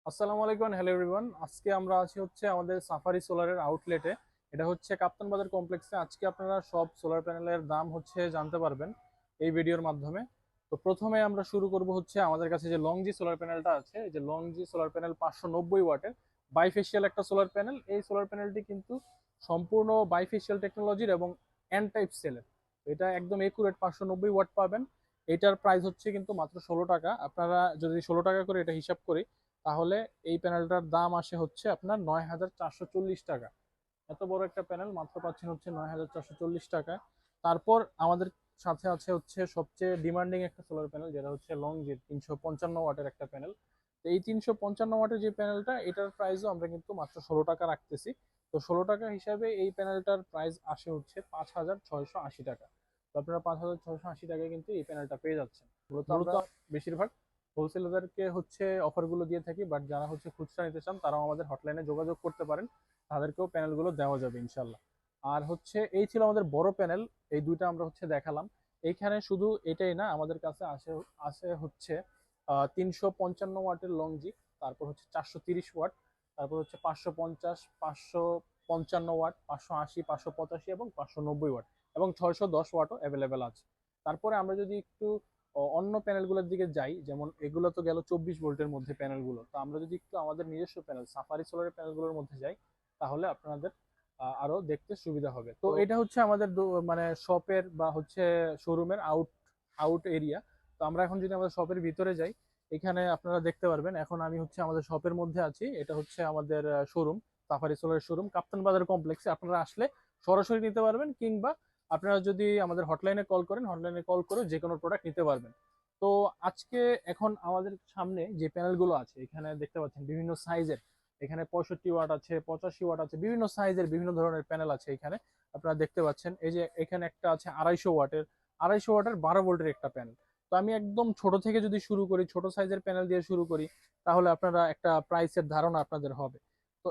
আসসালামু আলাইকুম, hello everyone. আজকে আমরা আছি হচ্ছে আমাদের সাফারি সোলারের আউটলেটে। এটা হচ্ছে কাপ্তান বাজার কমপ্লেক্সে। আজকে আপনারা সব সোলার প্যানেলের দাম হচ্ছে জানতে পারবেন এই ভিডিওর মাধ্যমে। তো প্রথমে আমরা শুরু করব হচ্ছে আমাদের কাছে যে লংজি সোলার প্যানেলটা আছে, এই যে লংজি সোলার প্যানেল 590 ওয়াটের বাইফেশিয়াল একটা সোলার প্যানেল। এই সোলার প্যানেলটি কিন্তু সম্পূর্ণ বাইফেশিয়াল টেকনোলজির এবং এন টাইপ সেলের। এটা একদম একুরেট 590 ওয়াট পাবেন। এটার প্রাইস হচ্ছে কিন্তু মাত্র 16 টাকা। আপনারা যদি 16 টাকা করে এটা হিসাব করি, তাহলে এই প্যানেলটার দাম আসে হচ্ছে আপনার 9,440 টাকা। এত বড় একটা প্যানেল মাত্র পাচ্ছেন হচ্ছে 9,440 টাকায়। তারপর আমাদের সাথে আছে হচ্ছে সবচেয়ে ডিমান্ডিং একটা সোলার প্যানেল, যেটা হচ্ছে লংজির 355 ওয়াটের একটা প্যানেল। তো এই 355 ওয়াটের যে প্যানেলটা, এটার প্রাইসও আমরা কিন্তু মাত্র 16 টাকা রাখতেছি। তো 16 টাকা হিসাবে এই প্যানেলটার প্রাইস আসে হচ্ছে 5,680 টাকা। তো আপনারা 5,680 টাকায় কিন্তু এই প্যানেলটা পেয়ে যাচ্ছেন। মূলত আমরা বেশিরভাগ হোলসেলারদেরকে হচ্ছে অফারগুলো দিয়ে থাকি, বাট যারা হচ্ছে খুচরা নিতে চান তারাও আমাদের হটলাইনে যোগাযোগ করতে পারেন, তাদেরকেও প্যানেলগুলো দেওয়া যাবে ইনশাল্লাহ। আর হচ্ছে এই ছিল আমাদের বড় প্যানেল, এই দুইটা আমরা হচ্ছে দেখালাম। এইখানে শুধু এটাই না, আমাদের কাছে আসে আছে হচ্ছে 355 ওয়াটের লংজি, তারপর হচ্ছে 430 ওয়াট, তারপর হচ্ছে 550, 555 ওয়াট, 580, 585 এবং 590 ওয়াট, এবং 610 ওয়াটও অ্যাভেলেবেল আছে। তারপরে আমরা যদি একটু অন্য প্যানেলগুলোর দিকে যাই, যেমন এগুলো তো গেল 24 ভোল্টের মধ্যে প্যানেলগুলো, তো আমরা যদি একটু আমাদের নিজস্ব প্যানেল সাফারি সোলারের প্যানেলগুলোর মধ্যে যাই, তাহলে আপনাদের আরো দেখতে সুবিধা হবে। তো এটা হচ্ছে আমাদের মানে শপের বা হচ্ছে শোরুমের আউট আউট এরিয়া। তো আমরা এখন যদি আমাদের শপের ভিতরে যাই, এখানে আপনারা দেখতে পারবেন এখন আমি হচ্ছে আমাদের শপের মধ্যে আছি। এটা হচ্ছে আমাদের শোরুম, সাফারি সোলারের শোরুম কাপ্তান বাজার কমপ্লেক্সে। আপনারা আসলে সরাসরি নিতে পারবেন, কিংবা আপনারা যদি আমাদের হটলাইনে কল করেন, হটলাইনে কল করে যে কোনো প্রোডাক্ট নিতে পারবেন। তো আজকে এখন আমাদের সামনে যে প্যানেলগুলো আছে, এখানে দেখতে পাচ্ছেন বিভিন্ন সাইজের। এখানে 65 ওয়াট আছে, 85 ওয়াট আছে, বিভিন্ন সাইজের বিভিন্ন ধরনের প্যানেল আছে এখানে। আপনারা দেখতে পাচ্ছেন এই যে এখানে একটা আছে 250 ওয়াটের, 250 ওয়াটের 12 ভোল্টের একটা প্যানেল। তো আমি একদম ছোট থেকে যদি শুরু করি, ছোট সাইজের প্যানেল দিয়ে শুরু করি, তাহলে আপনারা একটা প্রাইসের ধারণা আপনাদের হবে। তো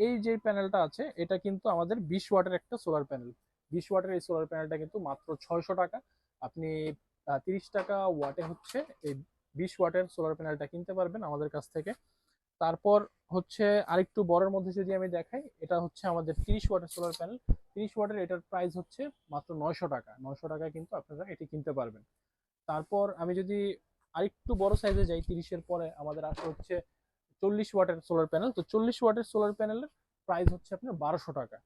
এই যে প্যানেলটা আছে, এটা কিন্তু আমাদের 20 ওয়াটের একটা সোলার প্যানেল। 20 ওয়াটের এই সোলার প্যানেলটা কিন্তু মাত্র 600 টাকা। আপনি 30 টাকা ওয়াটে হচ্ছে এই 20 ওয়াটের সোলার প্যানেলটা কিনতে পারবেন আমাদের কাছ থেকে। তারপর হচ্ছে আরেকটু বড়ের মধ্যে যদি আমি দেখাই, এটা হচ্ছে আমাদের 30 ওয়াটের সোলার প্যানেল। 30 ওয়াটের এটার প্রাইস হচ্ছে মাত্র 900 টাকা। 900 টাকায় কিন্তু আপনারা এটি কিনতে পারবেন। তারপর আমি যদি আরেকটু বড় সাইজে যাই, 30-এর পরে আমাদের আসে হচ্ছে 40 ওয়াটের সোলার প্যানেল। তো 40 ওয়াটের সোলার প্যানেলের প্রাইস হচ্ছে আপনার 1200 টাকা।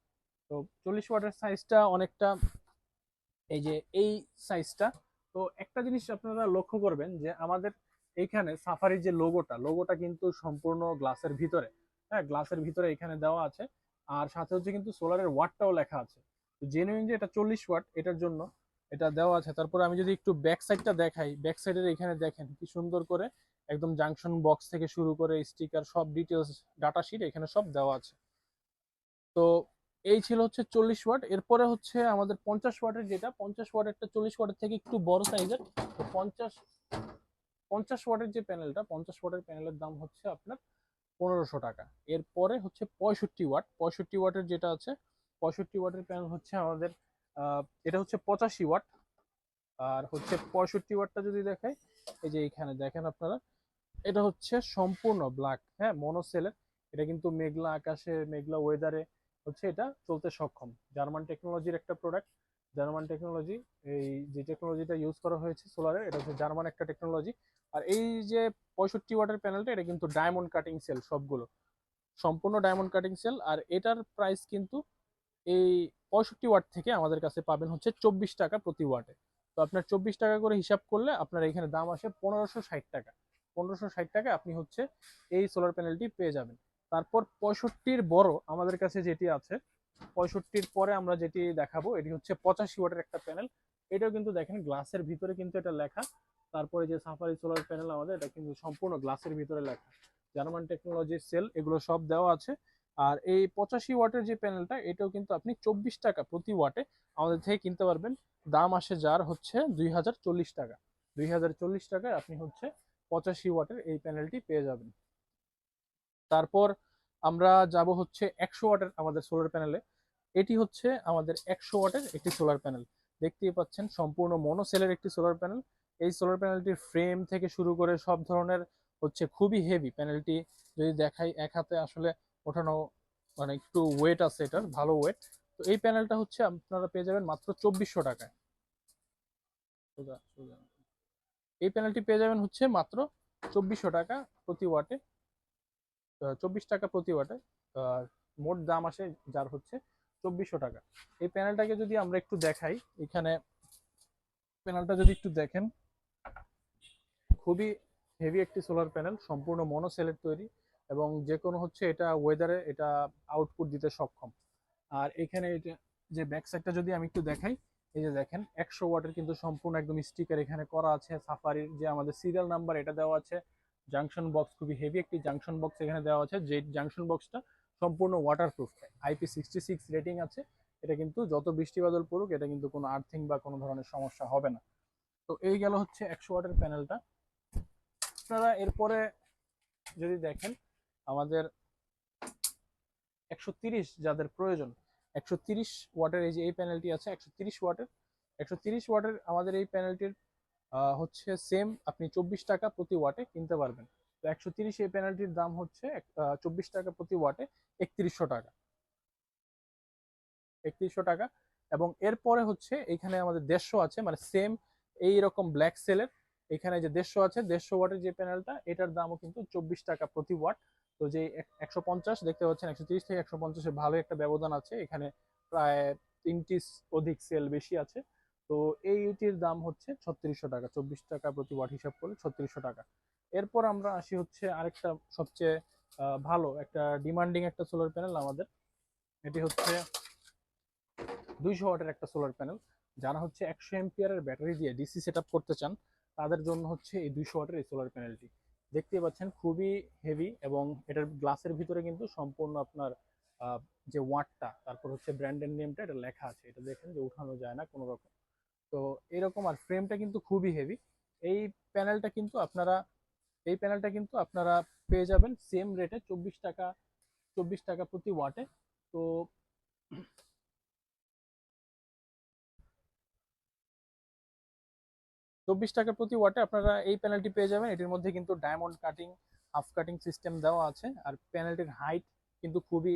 তো 40 ওয়াটের সাইজটা অনেকটা, এই যে এই সাইজটা। তো একটা জিনিস আপনারা লক্ষ্য করবেন যে আমাদের এইখানে সাফারির যে লোগোটা কিন্তু সম্পূর্ণ গ্লাসের ভিতরে। হ্যাঁ, গ্লাসের ভিতরে এখানে দেওয়া আছে। আর সাথে হচ্ছে কিন্তু সোলারের ওয়াটটাও লেখা আছে। তো জেনুইন যে এটা 40 ওয়াট, এটার জন্য এটা দেওয়া আছে। তারপরে আমি যদি একটু ব্যাক সাইডটা দেখাই, ব্যাক সাইডের এখানে দেখেন কি সুন্দর করে একদম জাংশন বক্স থেকে শুরু করে স্টিকার, সব ডিটেলস, ডাটা শিট এখানে সব দেওয়া আছে। তো এই ছিল হচ্ছে 40 ওয়াট। এরপরে হচ্ছে আমাদের 50 ওয়াটের, যেটা 50 ওয়াটেরটা 40 ওয়াটের থেকে একটু বড় সাইজের। তো পঞ্চাশ পঞ্চাশ ওয়াটের যে প্যানেলটা, 50 ওয়াটের প্যানেলের দাম হচ্ছে আপনার 1500 টাকা। এরপরে হচ্ছে 65 ওয়াট, 65 ওয়াটের যেটা আছে, 65 ওয়াটের প্যানেল হচ্ছে আমাদের এটা হচ্ছে 85 ওয়াট। আর হচ্ছে 65 ওয়াটটা যদি দেখাই, এই যে এখানে দেখেন আপনারা, এটা হচ্ছে সম্পূর্ণ ব্ল্যাক, হ্যাঁ, মনোসেলের। এটা কিন্তু মেঘলা আকাশে, মেঘলা ওয়েদারে হচ্ছে এটা চলতে সক্ষম। জার্মান টেকনোলজির একটা প্রোডাক্ট। জার্মান টেকনোলজি, এই যে টেকনোলজিটা ইউজ করা হয়েছে সোলারে, এটা হচ্ছে জার্মান একটা টেকনোলজি। আর এই যে 65 ওয়াটের প্যানেলটা, এটা কিন্তু ডায়মন্ড কাটিং সেল সবগুলো, সম্পূর্ণ ডায়মন্ড কাটিং সেল। আর এটার প্রাইস কিন্তু এই 65 ওয়াট থেকে আমাদের কাছে পাবেন হচ্ছে 24 টাকা প্রতি ওয়াটে। তো আপনার 24 টাকা করে হিসাব করলে আপনার এখানে দাম আসে 1560 টাকা। 1560 টাকায় আপনি হচ্ছে এই সোলার প্যানেলটি পেয়ে যাবেন। তারপর 65-র বড় আমাদের কাছে যেটি আছে, 65-র পরে আমরা যেটি দেখাবো, এটি হচ্ছে 85 ওয়াটের একটা প্যানেল। এটাও কিন্তু দেখেন গ্লাসের ভিতরে কিন্তু এটা লেখা। তারপরে যে সাফারি সোলার প্যানেল আমাদের, এটা কিন্তু সম্পূর্ণ গ্লাসের ভিতরে লেখা, জার্মান টেকনোলজির সেল, এগুলো সব দেওয়া আছে। আর এই 85 ওয়াটের যে প্যানেলটা, এটাও কিন্তু আপনি 24 টাকা প্রতি ওয়াটে আমাদের থেকে কিনতে পারবেন। দাম আসে যার হচ্ছে 2040 টাকা। 2040 টাকায় আপনি হচ্ছে 85 ওয়াটের এই প্যানেলটি পেয়ে যাবেন। তারপর আমরা যাব হচ্ছে 100 ওয়াটের আমাদের সোলার প্যানেলে। এটি হচ্ছে আমাদের 100 ওয়াটের একটি সোলার প্যানেল। দেখতেই পাচ্ছেন সম্পূর্ণ মনোসেলের একটি সোলার প্যানেল। এই সোলার প্যানেলটির ফ্রেম থেকে শুরু করে সব ধরনের হচ্ছে খুবই হেভি প্যানেলটি। যদি দেখাই এক হাতে আসলে ওঠানো মানে একটু ওয়েট আছে, এটার ভালো ওয়েট। তো এই প্যানেলটা হচ্ছে আপনারা পেয়ে যাবেন মাত্র 2400 টাকায়। এই প্যানেলটি পেয়ে যাবেন হচ্ছে মাত্র 2400 টাকা প্রতি ওয়াটে, 24 টাকা প্রতি ওয়াটে। আর মোট দাম আসে যার হচ্ছে 2400 টাকা। এই প্যানেলটাকে যদি আমরা একটু দেখাই, এখানে প্যানেলটা যদি একটু দেখেন, খুবই হেভি একটি সোলার প্যানেল, সম্পূর্ণ মনো সেলের তৈরি, এবং যে কোনো হচ্ছে এটা ওয়েদারে এটা আউটপুট দিতে সক্ষম। আর এখানে এটা যে ব্যাক সাইডটা যদি আমি একটু দেখাই, এই যে দেখেন 100 ওয়াটের কিন্তু সম্পূর্ণ একদম স্টিকার এখানে করা আছে, সাফারির যে আমাদের সিরিয়াল নাম্বার এটা দেওয়া আছে। জাংশন বক্স, খুবই হেভি একটি জাংশন বক্স এখানে দেওয়া আছে, যে জাংশন বক্সটা সম্পূর্ণ ওয়াটারপ্রুফ, IP66 রেটিং আছে। এটা কিন্তু যত বৃষ্টি বাদল পড়ুক এটা কিন্তু কোনো আর্থিং বা কোনো ধরনের সমস্যা হবে না। তো এই গেল হচ্ছে 100 ওয়াটের প্যানেলটা। আপনারা এরপরে যদি দেখেন, আমাদের 130 যাদের প্রয়োজন, 130 ওয়াটের এই যে এই প্যানেলটি আছে 130 ওয়াটের, 130 ওয়াটের আমাদের এই প্যানেলটির হচ্ছে সেম আপনি 24 টাকা প্রতি ওয়াটে কিনতে পারবেন। তো 130 এই প্যানেলটির দাম হচ্ছে 24 টাকা প্রতি ওয়াটে 3100 টাকা, 3100 টাকা। এবং এরপরে হচ্ছে এখানে আমাদের 150 আছে, মানে সেম এই রকম ব্ল্যাক সেলের এখানে যে 150 আছে, 150 ওয়াটের যে প্যানেলটা এটার দামও কিন্তু 24 টাকা প্রতি ওয়াট। তো যে 150 দেখতে পাচ্ছেন, 130 থেকে 150 ভালো একটা ব্যবধান আছে এখানে, প্রায় 3টি অধিক সেল বেশি আছে। তো এইটির দাম হচ্ছে 3600 টাকা, 24 টাকা প্রতি ওয়াট হিসাব করলে 3600 টাকা। এরপর আমরা আসি হচ্ছে আরেকটা সবচেয়ে ভালো একটা ডিমান্ডিং একটা সোলার প্যানেল আমাদের, এটি হচ্ছে 200 ওয়াটের একটা সোলার প্যানেল। যারা হচ্ছে 100 এম্পিয়ারের ব্যাটারি দিয়ে ডিসি সেট করতে চান, তাদের জন্য হচ্ছে এই 200 ওয়াটের এই সোলার প্যানেলটি। দেখতে পাচ্ছেন খুবই হেভি, এবং এটার গ্লাসের ভিতরে কিন্তু সম্পূর্ণ আপনার যে ওয়াটটা, তারপর হচ্ছে ব্র্যান্ডের নেমটা এটা লেখা আছে, এটা দেখেন যে উঠানো যায় না কোনো রকম। তো এরকম, আর ফ্রেমটা কিন্তু খুবই হেভি। এই প্যানেলটা কিন্তু আপনারা এই প্যানেলটা কিন্তু আপনারা পেয়ে যাবেন সেম রেটে 24 টাকা, 24 টাকা প্রতি ওয়াটে। তো 24 টাকা প্রতি ওয়াটে আপনারা এই প্যানেলটি পেয়ে যাবেন। এটির মধ্যে কিন্তু diamond cutting, half cutting system দেওয়া আছে। আর প্যানেলটির হাইট কিন্তু খুবই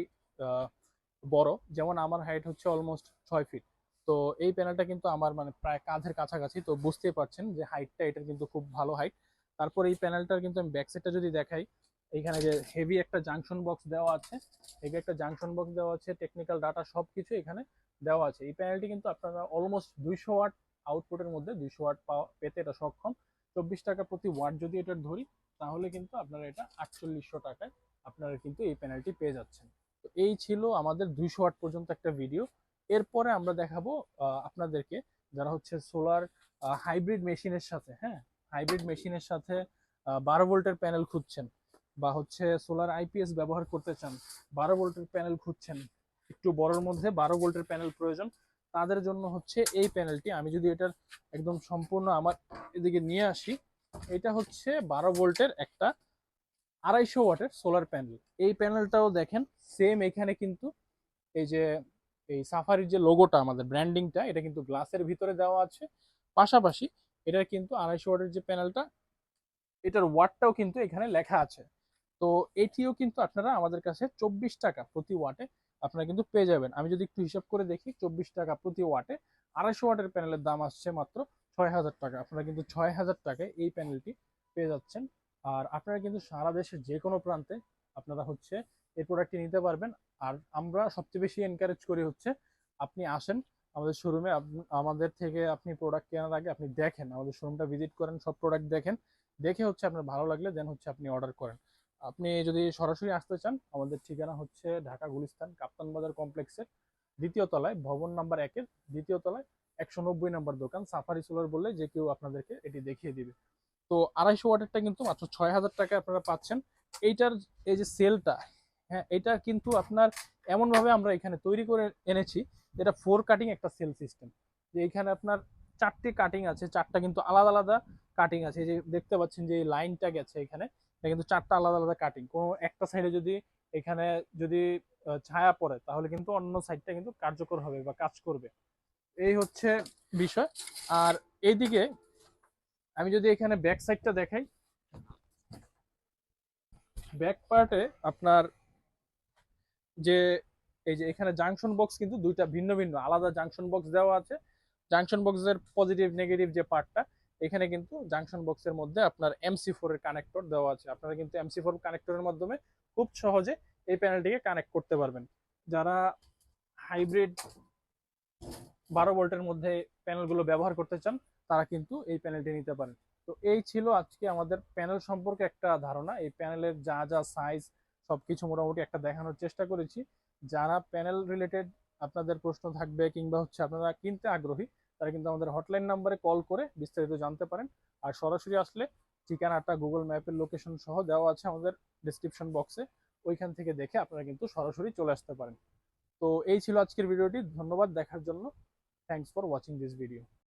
বড়, যেমন আমার হাইট হচ্ছে অলমোস্ট 6 ফিট। তো এই প্যানেলটা কিন্তু আমার মানে প্রায় কাঁধের কাছাকাছি, তো বুঝতেই পারছেন যে হাইটটা এটার কিন্তু খুব ভালো হাইট। তারপর এই প্যানেলটার কিন্তু আমি ব্যাক সাইডটা যদি দেখাই, এইখানে যে হেভি একটা জাংশন বক্স দেওয়া আছে, হেভি একটা জাংশন বক্স দেওয়া আছে, টেকনিক্যাল ডাটা সবকিছু এখানে দেওয়া আছে। এই প্যানেলটি কিন্তু আপনারা অলমোস্ট 200 ওয়াট আউটপুটের মধ্যে 200 ওয়াট পেতে এটা সক্ষম। 24 টাকা প্রতি ওয়াট যদি এটা ধরি, তাহলে কিন্তু আপনারা এটা 4800 টাকায় আপনারা কিন্তু এই প্যানেলটি পেয়ে যাচ্ছেন। তো এই ছিল আমাদের 200 ওয়াট পর্যন্ত একটা ভিডিও। এরপরে আমরা দেখাবো আপনাদেরকে, যারা হচ্ছে সোলার হাইব্রিড মেশিনের সাথে, হ্যাঁ, হাইব্রিড মেশিনের সাথে 12 ভোল্টের প্যানেল খুঁজছেন, বা হচ্ছে সোলার আইপিএস ব্যবহার করতে চান, 12 ভোল্টের প্যানেল খুঁজছেন, একটু বড়র মধ্যে 12 ভোল্টের প্যানেল প্রয়োজন, তাদের জন্য হচ্ছে এই প্যানেলটি। আমি যদি এটার একদম সম্পূর্ণ আমার এদিকে নিয়ে আসি, এটা হচ্ছে 12 ভোল্টের একটা 250 ওয়াটের সোলার প্যানেল। এই প্যানেলটাও দেখেন সেম, এখানে কিন্তু এই যে এই সাফারির যে লোগোটা, আমাদের ব্র্যান্ডিংটা, এটা কিন্তু গ্লাসের ভিতরে দেওয়া আছে। পাশাপাশি এটার কিন্তু 250 ওয়াটের যে প্যানেলটা, এটার ওয়াটটাও কিন্তু এখানে লেখা আছে। তো এটিও কিন্তু আপনারা আমাদের কাছে 24 টাকা প্রতি ওয়াটে আপনারা কিন্তু পেয়ে যাবেন। আমি যদি একটু হিসাব করে দেখি, 24 টাকা প্রতি ওয়াটে 250 ওয়াটের প্যানেলের দাম আসছে মাত্র 6000 টাকা। আপনারা কিন্তু 6000 টাকায় এই প্যানেলটি পেয়ে যাচ্ছেন। আর আপনারা কিন্তু সারা দেশের যে কোনো প্রান্তে আপনারা হচ্ছে এই প্রোডাক্টটি নিতে পারবেন। আর আমরা সবচেয়ে বেশি এনকারেজ করি হচ্ছে আপনি আসেন আমাদের শোরুমে, আমাদের থেকে আপনি প্রোডাক্ট কেনার আগে আপনি দেখেন, আমাদের শোরুমটা ভিজিট করেন, সব প্রোডাক্ট দেখেন, দেখে হচ্ছে আপনার ভালো লাগলে দেন হচ্ছে আপনি অর্ডার করেন। আপনি যদি সরাসরি আসতে চান, আমাদের ঠিকানা হচ্ছে ঢাকা গুলিস্তান কাপ্তান বাজার কমপ্লেক্সের দ্বিতীয় তলায়, ভবন নাম্বার 1-এর দ্বিতীয় তলায় 190 নম্বর দোকান, সাফারি সোলার বললে যে কেউ আপনাদেরকে এটি দেখিয়ে দিবে। তো 250 ওয়াটেরটা কিন্তু মাত্র 6000 টাকায় আপনারা পাচ্ছেন। এইটার এই যে সেলটা, হ্যাঁ, এটা কিন্তু আপনার এমনভাবে আমরা এখানে তৈরি করে এনেছি, এটা 4 কাটিং একটা সেল সিস্টেম। যে এখানে আপনার 4টি কাটিং আছে, 4টা কিন্তু আলাদা আলাদা কাটিং আছে। যে দেখতে পাচ্ছেন যে লাইনটা গেছে এখানে, এটা কিন্তু 4টা আলাদা আলাদা কাটিং। কোনো একটা সাইডে যদি এখানে যদি ছায়া পড়ে, তাহলে কিন্তু অন্য সাইডটা কিন্তু কার্যকর হবে বা কাজ করবে। এই হচ্ছে বিষয়। আর এইদিকে আমি যদি এখানে ব্যাক সাইডটা দেখাই, ব্যাক পার্টে আপনার যে এই যে এখানে জাংশন বক্স কিন্তু দুইটা ভিন্ন ভিন্ন আলাদা জাংশন বক্স দেওয়া আছে। জাংশন বক্সের পজিটিভ নেগেটিভ যে পার্টটা, এখানে কিন্তু জাংশন বক্সের মধ্যে আপনার MC4 এর কানেক্টর দেওয়া আছে। আপনারা কিন্তু MC4 কানেক্টরের মাধ্যমে খুব সহজে এই প্যানেলটিকে কানেক্ট করতে পারবেন। যারা হাইব্রিড 12 ভোল্টের মধ্যে প্যানেলগুলো ব্যবহার করতে চান, তারা কিন্তু এই প্যানেলটি নিতে পারেন। তো এই ছিল আজকে আমাদের প্যানেল সম্পর্কে একটা ধারণা। এই প্যানেলের যা যা সাইজ সবকিছু মোটামুটি একটা দেখানোর চেষ্টা করেছি। যারা প্যানেল রিলেটেড আপনাদের প্রশ্ন থাকবে কিংবা হচ্ছে আপনারা কিনতে আগ্রহী, তারা কিন্তু আমাদের হটলাইন নাম্বারে কল করে বিস্তারিত জানতে পারেন। আর সরাসরি আসলে ঠিকানাটা গুগল ম্যাপের লোকেশন সহ দেওয়া আছে আমাদের ডিসক্রিপশন বক্সে, ওইখান থেকে দেখে আপনারা কিন্তু সরাসরি চলে আসতে পারেন। তো এই ছিল আজকের ভিডিওটি। ধন্যবাদ দেখার জন্য। Thanks for watching this video.